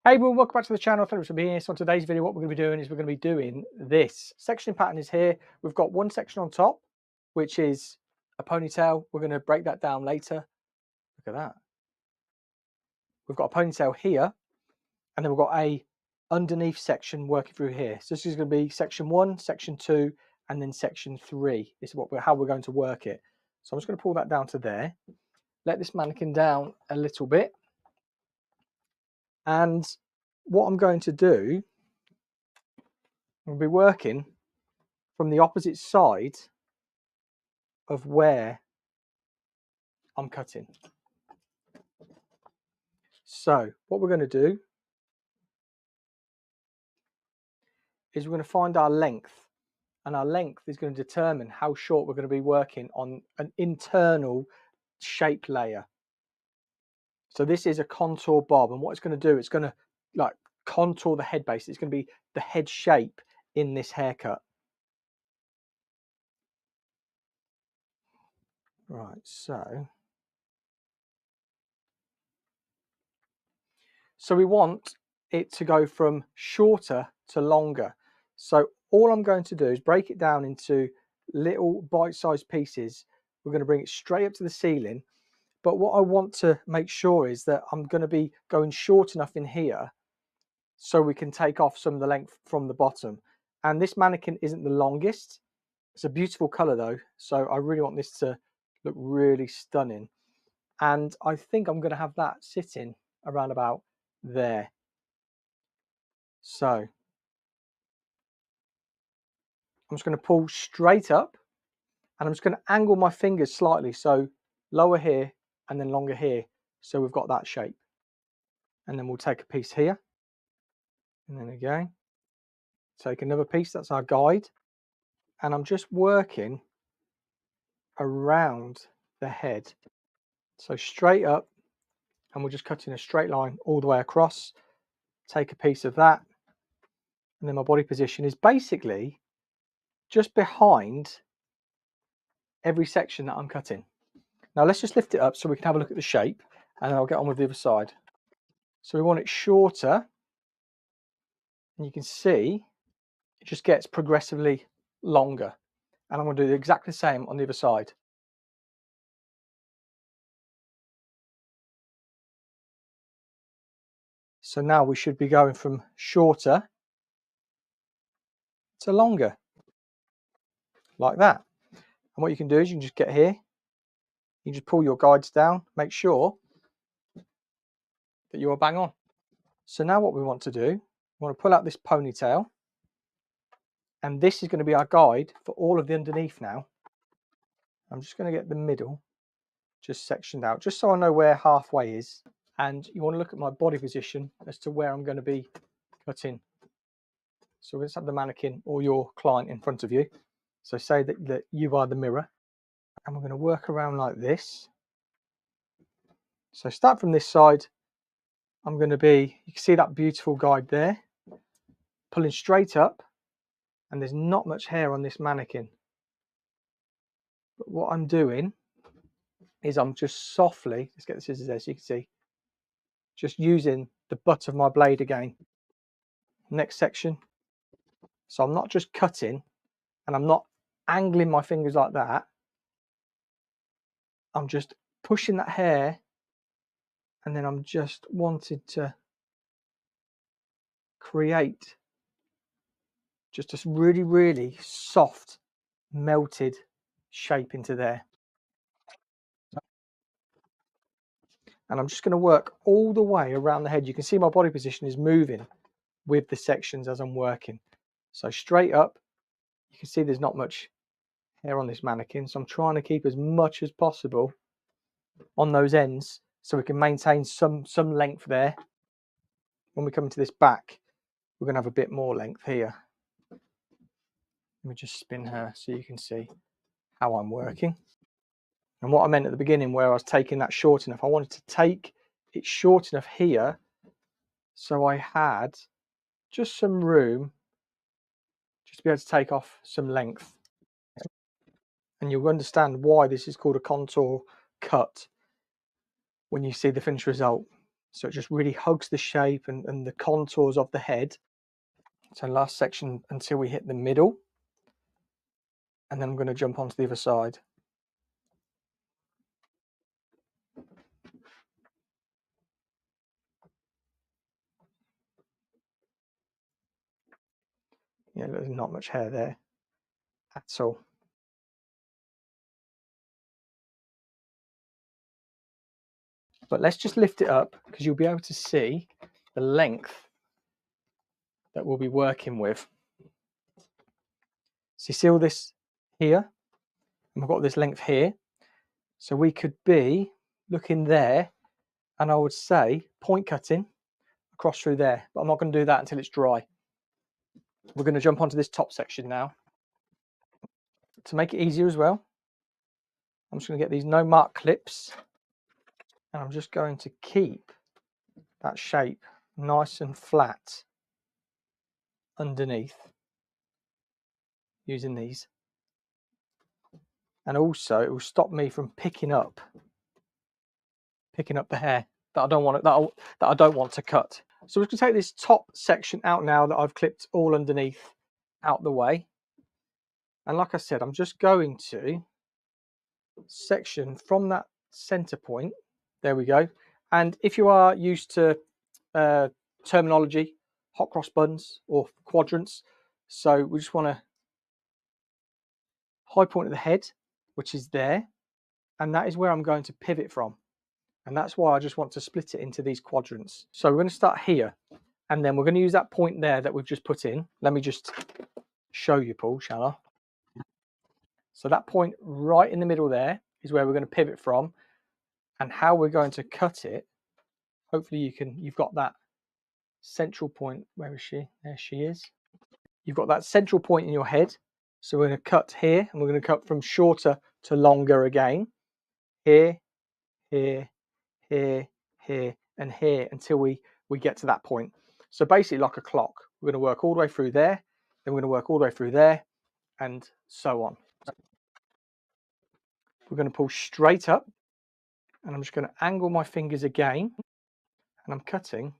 Hey everyone, welcome back to the channel. Thanks for being here. So on today's video, what we're going to be doing is we're going to be doing this. Sectioning pattern is here. We've got one section on top, which is a ponytail. We're going to break that down later. Look at that. We've got a ponytail here, and then we've got a underneath section working through here. So this is going to be section 1, section 2, and then section 3. This is how we're going to work it. So I'm just going to pull that down to there. Let this mannequin down a little bit. And what I'm going to do, I'll be working from the opposite side of where I'm cutting. So what we're going to do is we're going to find our length, and our length is going to determine how short we're going to be working on an internal shape layer. So this is a contour bob, and what it's going to do, it's going to like contour the head base. It's going to be the head shape in this haircut. Right, so we want it to go from shorter to longer. So all I'm going to do is break it down into little bite-sized pieces. We're going to bring it straight up to the ceiling. But what I want to make sure is that I'm going to be going short enough in here so we can take off some of the length from the bottom. And this mannequin isn't the longest. It's a beautiful color though. So I really want this to look really stunning. And I think I'm going to have that sitting around about there. So I'm just going to pull straight up, and I'm just going to angle my fingers slightly, so lower here and then longer here, so we've got that shape. And then we'll take a piece here, and then again take another piece. That's our guide, and I'm just working around the head, so straight up, and we're just cutting a straight line all the way across. Take a piece of that, and then my body position is basically just behind every section that I'm cutting. Now let's just lift it up so we can have a look at the shape, and then I'll get on with the other side. So we want it shorter, and you can see it just gets progressively longer. And I'm going to do exactly the same on the other side. So now we should be going from shorter to longer, like that. And what you can do is you can just get here, you just pull your guides down, make sure that you are bang on. So now what we want to do, we want to pull out this ponytail, and this is going to be our guide for all of the underneath now. I'm just going to get the middle just sectioned out, just so I know where halfway is. And you want to look at my body position as to where I'm going to be cutting. So let's have the mannequin or your client in front of you. So say that you are the mirror, and we're going to work around like this. So start from this side. I'm going to be, you can see that beautiful guide there, pulling straight up, and there's not much hair on this mannequin. But what I'm doing is I'm just softly, let's get the scissors there so you can see, just using the butt of my blade again. Next section. So I'm not just cutting, and I'm not angling my fingers like that. I'm just pushing that hair, and then I'm just wanted to create just a really, really soft, melted shape into there. And I'm just going to work all the way around the head. You can see my body position is moving with the sections as I'm working. So straight up, you can see there's not much hair on this mannequin. So I'm trying to keep as much as possible on those ends so we can maintain some length there. When we come into this back, we're going to have a bit more length here. Let me just spin her so you can see how I'm working. And what I meant at the beginning, where I was taking that short enough, I wanted to take it short enough here so I had just some room just to be able to take off some length. And you'll understand why this is called a contour cut when you see the finished result. So it just really hugs the shape and the contours of the head. So last section until we hit the middle, and then I'm going to jump onto the other side. Yeah, there's not much hair there at all. But let's just lift it up because you'll be able to see the length that we'll be working with. So you see all this here, and we've got this length here. So we could be looking there, and I would say point cutting across through there, but I'm not going to do that until it's dry. We're going to jump onto this top section now. To make it easier as well, I'm just going to get these no mark clips, and I'm just going to keep that shape nice and flat underneath using these. And also it will stop me from picking up the hair that I don't want to cut. So we're going to take this top section out now that I've clipped all underneath out the way. And like I said, I'm just going to section from that center point. There we go. And if you are used to terminology, hot cross buns or quadrants, so we just want to high point of the head, which is there, and that is where I'm going to pivot from. And that's why I just want to split it into these quadrants. So we're going to start here, and then we're going to use that point there that we've just put in. Let me just show you, Paul, shall I? So that point right in the middle there is where we're going to pivot from, and how we're going to cut it. Hopefully you've got that central point. Where is she? There she is. You've got that central point in your head. So we're going to cut here, and we're going to cut from shorter to longer again. Here, here, here, here, and here until we get to that point. So basically like a clock. We're going to work all the way through there, then we're going to work all the way through there, and so on. We're going to pull straight up, and I'm just going to angle my fingers again, and I'm cutting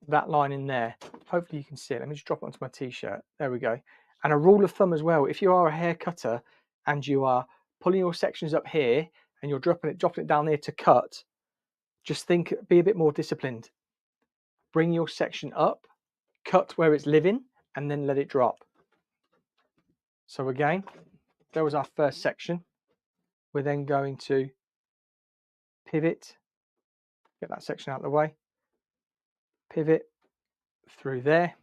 that line in there. Hopefully you can see it. Let me just drop it onto my t-shirt. There we go. And a rule of thumb as well, if you are a hair cutter and you are pulling your sections up here and you're dropping it down there to cut, just be a bit more disciplined. Bring your section up, cut where it's living, and then let it drop. So again, there was our first section. We're then going to pivot, get that section out of the way, pivot through there.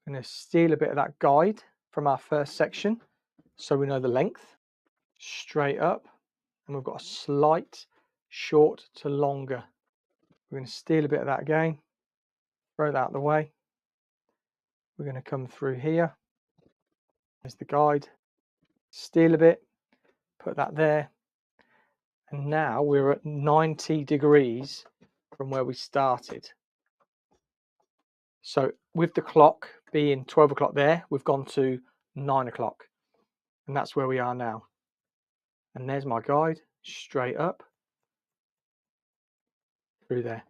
We're going to steal a bit of that guide from our first section so we know the length. Straight up, and we've got a slight short to longer. We're going to steal a bit of that again, throw that out of the way. We're going to come through here. There's the guide, steal a bit, put that there, and now we're at 90 degrees from where we started. So with the clock being 12 o'clock there, we've gone to 9 o'clock, and that's where we are now. And there's my guide, straight up through there.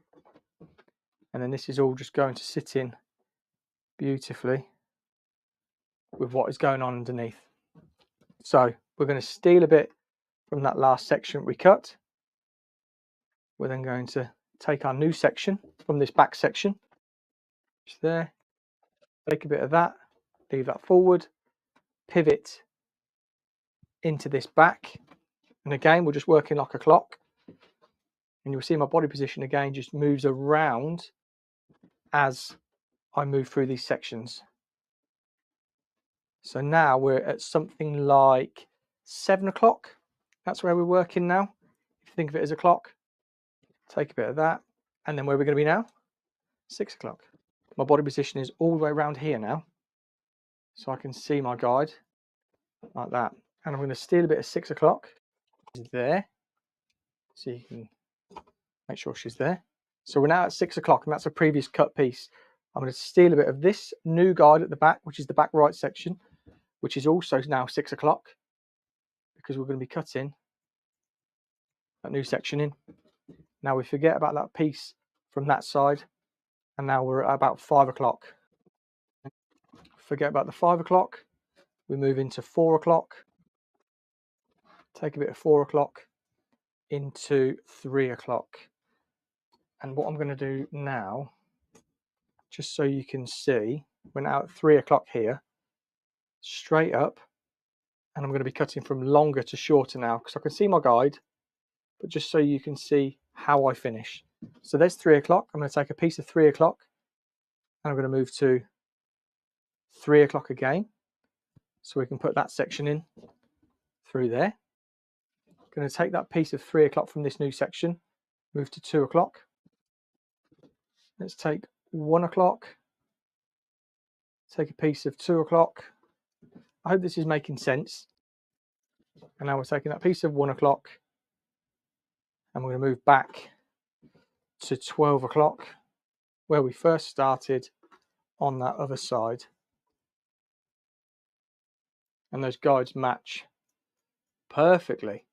And then this is all just going to sit in beautifully with what is going on underneath. So we're going to steal a bit from that last section we cut. We're then going to take our new section from this back section, just there, take a bit of that, leave that forward, pivot into this back, and again we're just working like a clock, and you'll see my body position again just moves around as I move through these sections. So now we're at something like 7 o'clock. That's where we're working now. If you think of it as a clock, take a bit of that, and then where we're going to be now, 6 o'clock. My body position is all the way around here now, so I can see my guide like that. And I'm going to steal a bit of 6 o'clock there, so you can make sure she's there. So we're now at 6 o'clock, and that's a previous cut piece. I'm going to steal a bit of this new guide at the back, which is the back right section, which is also now 6 o'clock, because we're going to be cutting that new section in. Now we forget about that piece from that side, and now we're at about 5 o'clock. Forget about the 5 o'clock, we move into 4 o'clock, take a bit of 4 o'clock into 3 o'clock. And what I'm going to do now, just so you can see, we're now at 3 o'clock here, straight up, and I'm going to be cutting from longer to shorter now because I can see my guide, but just so you can see how I finish. So there's 3 o'clock. I'm going to take a piece of 3 o'clock and I'm going to move to 3 o'clock again, so we can put that section in through there. I'm going to take that piece of 3 o'clock from this new section, move to 2 o'clock. Let's take 1 o'clock, take a piece of 2 o'clock. I hope this is making sense. And now we're taking that piece of 1 o'clock and we're going to move back to 12 o'clock where we first started on that other side. And those guides match perfectly.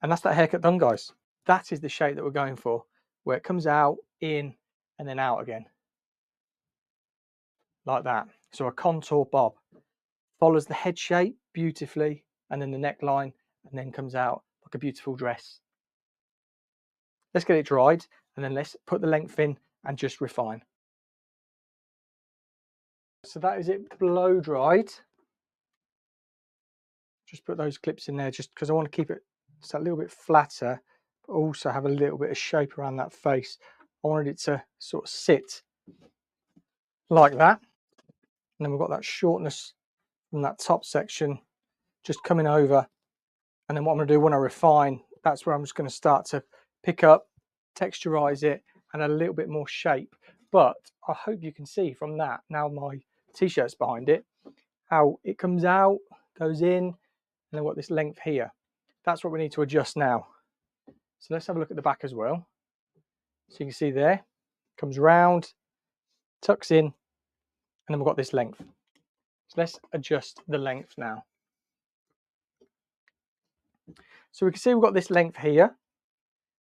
And that's that haircut done, guys. That is the shape that we're going for, where it comes out, in, and then out again. Like that. So a contour bob. Follows the head shape beautifully, and then the neckline, and then comes out like a beautiful dress. Let's get it dried, and then let's put the length in and just refine. So that is it blow dried. Just put those clips in there just because I want to keep it just a little bit flatter, but also have a little bit of shape around that face. I wanted it to sort of sit like that. And then we've got that shortness from that top section just coming over. And then what I'm going to do when I refine, that's where I'm just going to start to pick up, texturize it, and a little bit more shape. But I hope you can see from that, now my t-shirt's behind it, how it comes out, goes in, and then what this length here. That's what we need to adjust now. So let's have a look at the back as well. So you can see there, comes round, tucks in, and then we've got this length. So let's adjust the length now. So we can see we've got this length here,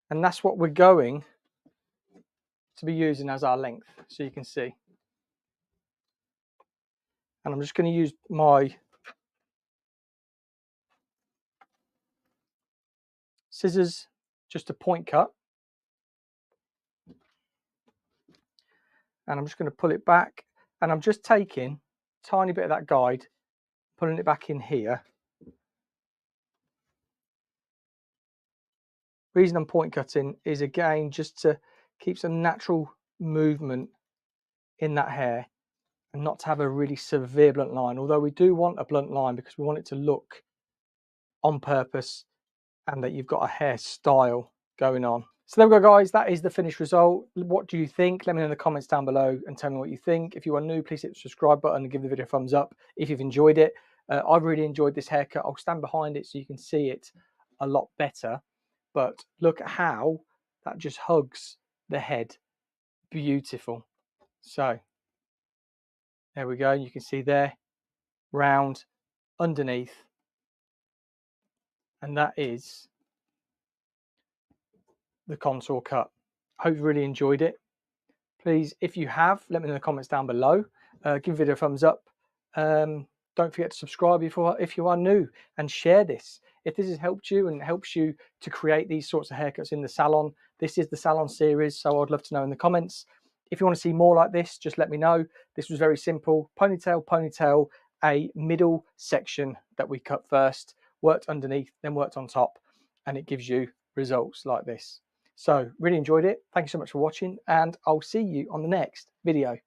and that's what we're going to be using as our length, so you can see. And I'm just going to use my scissors just to point cut. And I'm just going to pull it back, and I'm just taking a tiny bit of that guide, putting it back in here. Reason I'm point cutting is again just to keep some natural movement in that hair and not to have a really severe blunt line, although we do want a blunt line because we want it to look on purpose and that you've got a hairstyle going on. So there we go, guys. That is the finished result. What do you think? Let me know in the comments down below and tell me what you think. If you are new, please hit the subscribe button and give the video a thumbs up if you've enjoyed it. I've really enjoyed this haircut. I'll stand behind it so you can see it a lot better. But look at how that just hugs the head. Beautiful. So there we go. You can see there, round, underneath. And that is the contour cut. Hope you really enjoyed it. Please, if you have, let me know in the comments down below. Give the video a thumbs up. Don't forget to subscribe if you are new, and share this. If this has helped you and helps you to create these sorts of haircuts in the salon, this is the salon series, so I'd love to know in the comments. If you want to see more like this, just let me know. This was very simple. Ponytail, ponytail, a middle section that we cut first, worked underneath, then worked on top, and it gives you results like this. So really enjoyed it. Thank you so much for watching, and I'll see you on the next video.